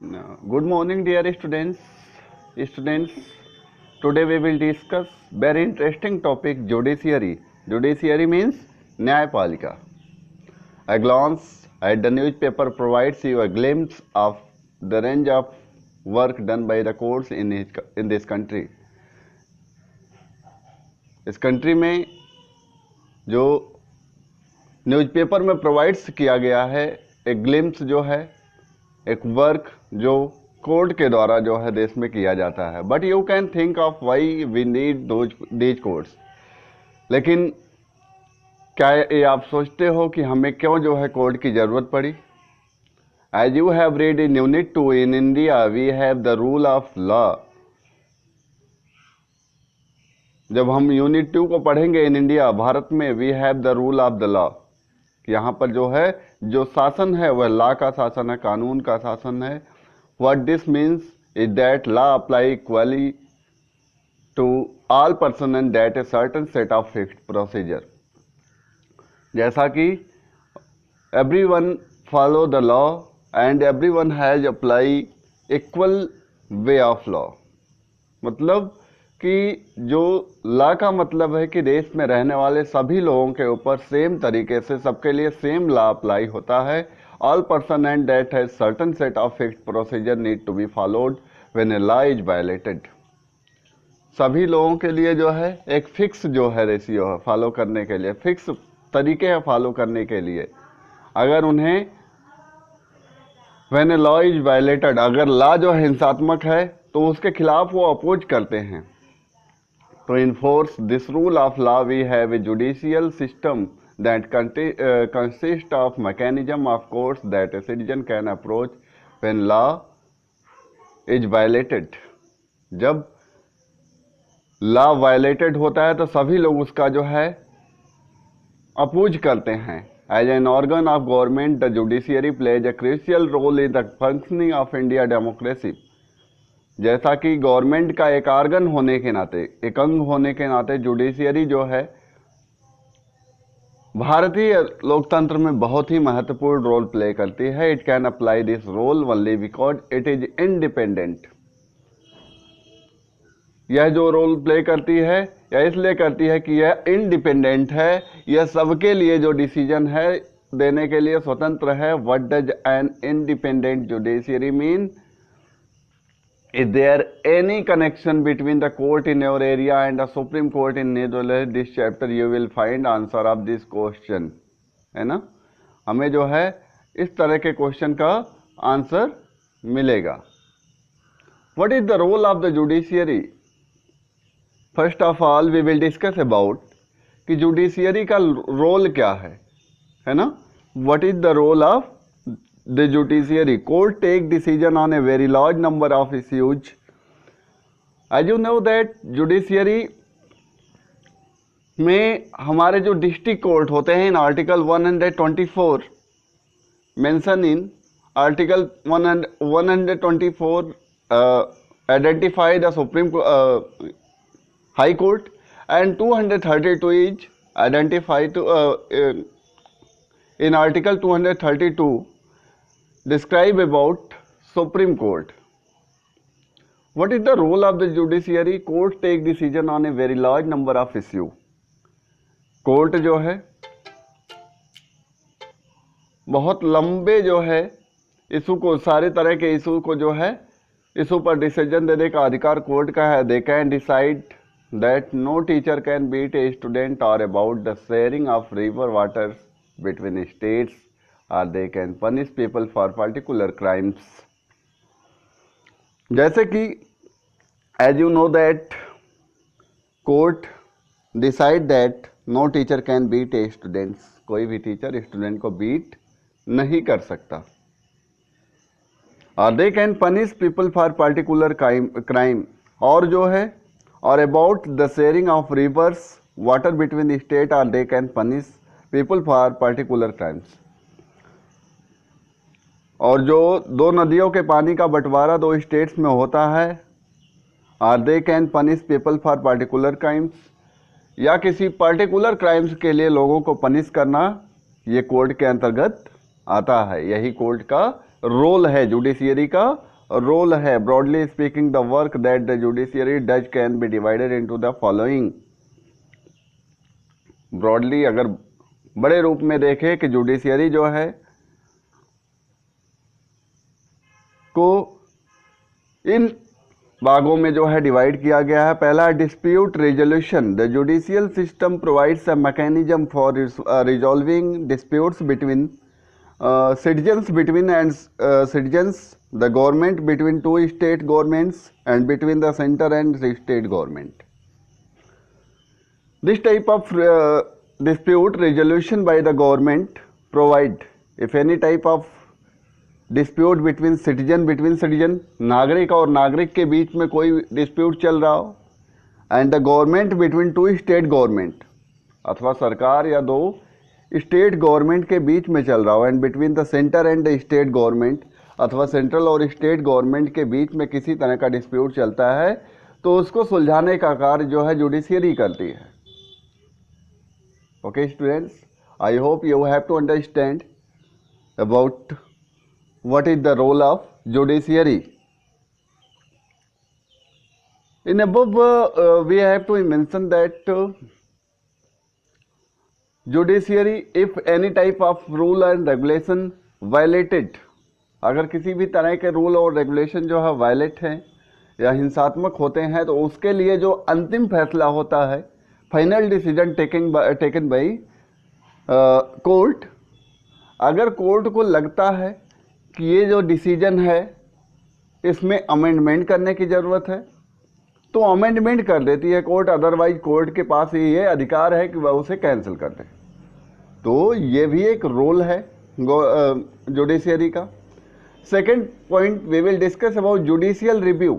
Good morning, dear students. Students, today we will discuss very interesting topic judiciary. Judiciary means न्यायपालिका. A glance at the newspaper provides you a glimpse of the range of work done by the courts in this country. इस country में जो newspaper में provides किया गया है एक glimpse जो है एक वर्क जो कोर्ट के द्वारा जो है देश में किया जाता है. But you can think of why we need these courts. लेकिन क्या ये आप सोचते हो कि हमें क्यों जो है कोर्ट की ज़रूरत पड़ी? As you have read in unit 2 in India we have the rule of law. जब हम यूनिट 2 को पढ़ेंगे इन इंडिया भारत में we have the rule of the law. यहाँ पर जो है जो शासन है वह लॉ का शासन है, कानून का शासन है. What this means is that law apply equally to all person and that a certain set of fixed procedure. जैसा कि everyone follow the law and everyone has apply equal way of law. मतलब कि जो law का मतलब है कि देश में रहने वाले सभी लोगों के ऊपर सेम तरीके से सबके लिए सेम लॉ अप्लाई होता है. All person and that has certain set of fixed procedure need to be followed when a law is violated. सभी लोगों के लिए जो है एक फिक्स जो है रेशियो है फॉलो करने के लिए, फिक्स तरीके हैं फॉलो करने के लिए. अगर उन्हें when a law is violated, अगर लॉ जो हिंसात्मक है तो उसके खिलाफ वो अपोज करते हैं. To enforce this rule of law, we have a judicial system that consists of mechanism of courts that a citizen can approach when law is violated. जब law violated होता है तो सभी लोग उसका जो है अपोज करते हैं. As an organ of government, the judiciary plays a crucial role in the functioning of India democracy. जैसा कि गवर्नमेंट का एक आर्गन होने के नाते, एक अंग होने के नाते जुडिशियरी जो है भारतीय लोकतंत्र में बहुत ही महत्वपूर्ण रोल प्ले करती है. It can apply this role only because it is independent. यह जो रोल प्ले करती है यह इसलिए करती है कि यह इंडिपेंडेंट है, यह सबके लिए जो डिसीजन है देने के लिए स्वतंत्र है. What does an independent judiciary mean? Is there any connection between the court in your area and the Supreme Court in Netherlands? This chapter you will find answer of this question. है ना? हमें जो है इस तरह के question का answer मिलेगा. What is the role of the judiciary? First of all, we will discuss about कि judiciary का रोल क्या है ना? What is the role of the judiciary? Court take decision on a very large number of issues. As you know that judiciary में हमारे जो district court होते हैं in article 124 mention in article 124 identify the supreme high court and 232 is identify to in article 232 describe about Supreme Court. What is the role of the judiciary? Court take decision on a very large number of issue. Court जो है बहुत लंबे जो है issue को, सारे तरह के इशू को जो है इशू पर डिसीजन देने का अधिकार कोर्ट का है. They can decide that no teacher can beat a student or about the sharing of river water between states, or they can punish people for particular crimes. जैसे कि as you know that court decide that no teacher can beat a students. कोई भी teacher student को beat नहीं कर सकता. और they can punish people for particular crime. और जो है और about the sharing of rivers water between state, or they can punish people for particular crimes. और जो दो नदियों के पानी का बंटवारा दो स्टेट्स में होता है, are they can punish people for particular crimes, या किसी पर्टिकुलर क्राइम्स के लिए लोगों को पनिश करना, ये कोर्ट के अंतर्गत आता है. यही कोर्ट का रोल है, जुडिशियरी का रोल है, broadly speaking the work that the judiciary does can be divided into the following. Broadly अगर बड़े रूप में देखें कि जुडिशियरी जो है को इन भागों में जो है डिवाइड किया गया है। पहला, dispute resolution. The judicial system provides a mechanism for resolving disputes between citizens between and citizens, the government between two state governments, and between the center and the state government. This type of dispute resolution by the government provide, if any type of dispute between citizen, नागरिक और नागरिक के बीच में कोई dispute चल रहा हो, and the government between two state government, अथवा सरकार या दो स्टेट गवर्नमेंट के बीच में चल रहा हो, and between the centre and the state government, अथवा सेंट्रल और स्टेट गवर्नमेंट के बीच में किसी तरह का डिस्प्यूट चलता है, तो उसको सुलझाने का कार्य जो है जुडिशियरी करती है। Okay students, I hope you have to understand about what is the role of judiciary. In above we have to mention that judiciary, if any type of rule and regulation violated, अगर किसी भी तरह के rule और regulation जो है violet हैं या हिंसात्मक होते हैं, तो उसके लिए जो अंतिम फैसला होता है, final decision taken by court, अगर कोर्ट को लगता है कि ये जो डिसीजन है इसमें अमेंडमेंट करने की ज़रूरत है, तो अमेंडमेंट कर देती है कोर्ट। अदरवाइज कोर्ट के पास ये अधिकार है कि वह उसे कैंसिल कर दे। तो ये भी एक रोल है जुडिशियरी का। Second point, we will discuss about judicial review.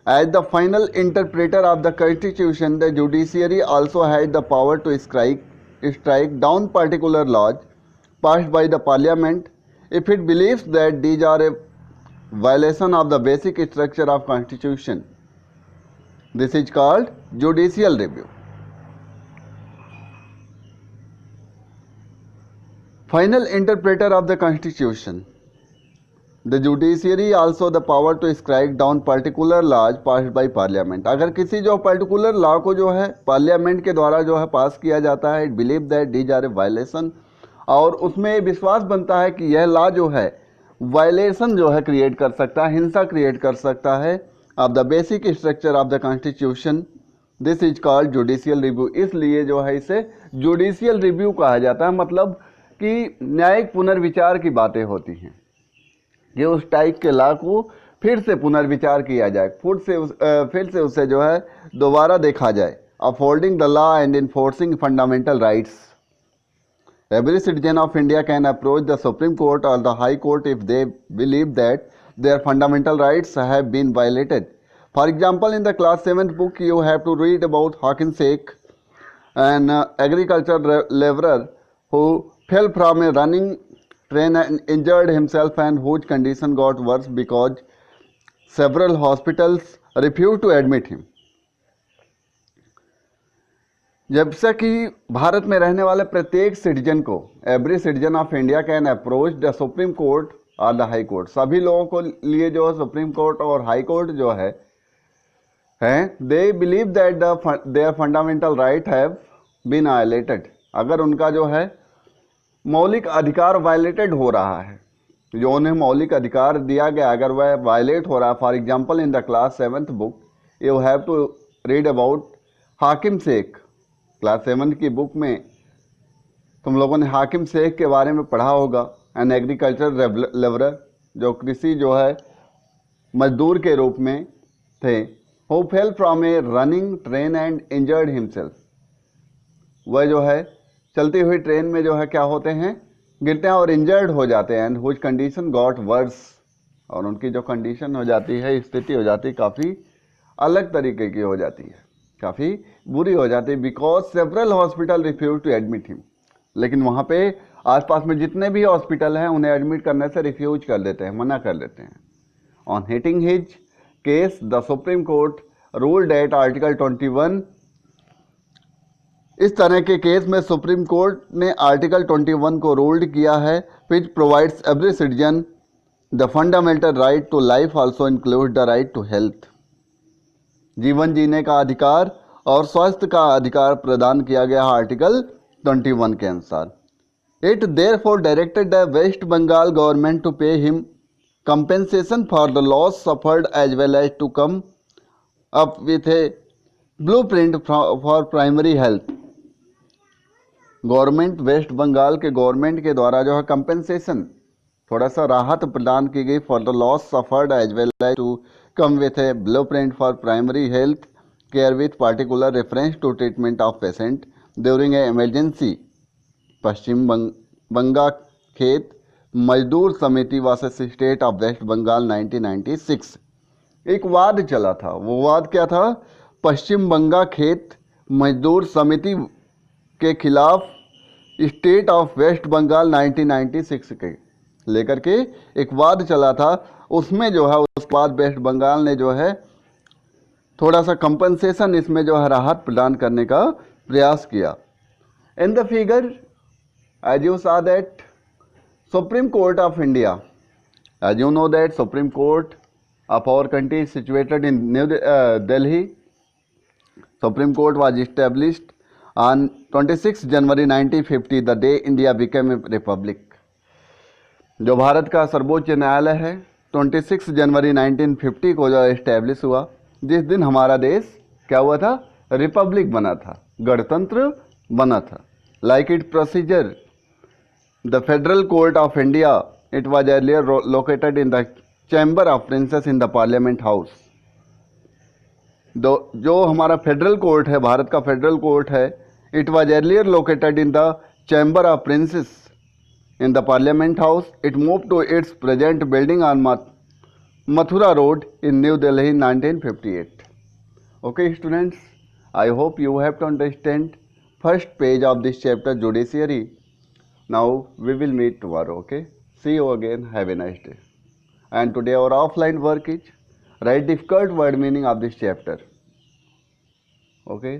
As the final interpreter of the constitution, the judiciary also has the power to strike down particular laws passed by the parliament if it believes that these are a violation of the basic structure of constitution. This is called judicial review. Final interpreter of the constitution. The judiciary also the power to strike down particular laws passed by parliament. अगर किसी जो particular law को जो है parliament के द्वारा जो है पास किया जाता है, it believe that these are a violation, और उसमें विश्वास बनता है कि यह लॉ जो है वायलेशन जो है क्रिएट कर सकता है, हिंसा क्रिएट कर सकता है of the basic structure of the constitution, this is called judicial review. इसलिए जो है इसे जुडिशियल रिव्यू कहा जाता है। मतलब कि न्यायिक पुनर्विचार की बातें होती हैं, ये उस टाइप के लॉ को फिर से पुनर्विचार किया जाए, फिर से उसे जो है दोबारा देखा जाए। Upholding the law and enforcing fundamental rights. Every citizen of India can approach the Supreme Court or the High Court if they believe that their fundamental rights have been violated. For example, in the class 7th book, you have to read about Hakim Sheikh, an agriculture laborer who fell from a running train and injured himself, and whose condition got worse because several hospitals refused to admit him. जैसा कि भारत में रहने वाले प्रत्येक citizen को, every citizen of India can approach the supreme court और the high court. सभी लोगों को लिए जो है सुप्रीम कोर्ट और हाई कोर्ट जो है they believe that their fundamental right have been violated. अगर उनका जो है मौलिक अधिकार वायलेटेड हो रहा है, जो उन्हें मौलिक अधिकार दिया गया अगर वह वायलेट हो रहा है। For example, in the class 7th book you have to read about Hakim Sheikh. Class 7 की बुक में तुम लोगों ने हाकिम शेख के बारे में पढ़ा होगा, एन एग्रीकल्चर लेबरर, जो कृषि जो है मजदूर के रूप में थे। Who fell from A running train and injured himself. वह जो है चलती हुई ट्रेन में जो है क्या होते हैं, गिरते हैं और इंजर्ड हो जाते हैं। And whose condition got worse, और उनकी जो कंडीशन हो जाती है, स्थिति हो जाती है, काफ़ी अलग तरीके की हो जाती है, काफ़ी बुरी हो जाती है। Because several hospital refuse to admit him. लेकिन वहाँ पे आसपास में जितने भी हॉस्पिटल हैं उन्हें एडमिट करने से रिफ्यूज कर देते हैं, मना कर देते हैं। On hitting his case the supreme court ruled at article 21। इस तरह के केस में सुप्रीम कोर्ट ने आर्टिकल 21 को रूल्ड किया है, which provides every citizen the fundamental right to life also include the right to health. जीवन जीने का अधिकार और स्वास्थ्य का अधिकार प्रदान किया गया आर्टिकल 21 के अनुसार। It therefore directed the West Bengal government to pay him compensation for the loss suffered as well as to come up with a blueprint for primary health। Government West Bengal के गवर्नमेंट के द्वारा जो है compensation थोड़ा सा राहत प्रदान की गई for the loss suffered as well as to come with a blueprint for primary health care with particular reference to treatment of patient during a emergency. Paschim Banga Khet Mazdoor Samiti versus state of West Bengal 1996। एक वाद चला था, वो वाद क्या था? पश्चिम बंगा खेत मजदूर समिति के खिलाफ स्टेट ऑफ वेस्ट बंगाल 1996 के लेकर के एक वाद चला था। उसमें जो है उसके बाद वेस्ट बंगाल ने जो है थोड़ा सा कंपनसेशन इसमें जो है राहत प्रदान करने का प्रयास किया। In the figure as you saw that Supreme Court of India, as you know that Supreme Court of our country is situated in New Delhi. Supreme Court was established on 26 January 1950, the day India became a republic। जो भारत का सर्वोच्च न्यायालय है 26 जनवरी 1950 को जो establish हुआ, जिस दिन हमारा देश क्या हुआ था? रिपब्लिक बना था, गणतंत्र बना था। Like its procedure, the Federal Court of India, it was earlier located in the Chamber of Princes in the Parliament House। जो हमारा फेडरल कोर्ट है, भारत का फेडरल कोर्ट है, it was earlier located in the Chamber of Princes in the Parliament House। It moved to its present building on Mathura Road in New Delhi in 1958। Okay students, I hope you have to understand first page of this chapter, judiciary। Now we will meet tomorrow, okay? See you again, have a nice day। And today our offline work is write difficult word meaning of this chapter, okay?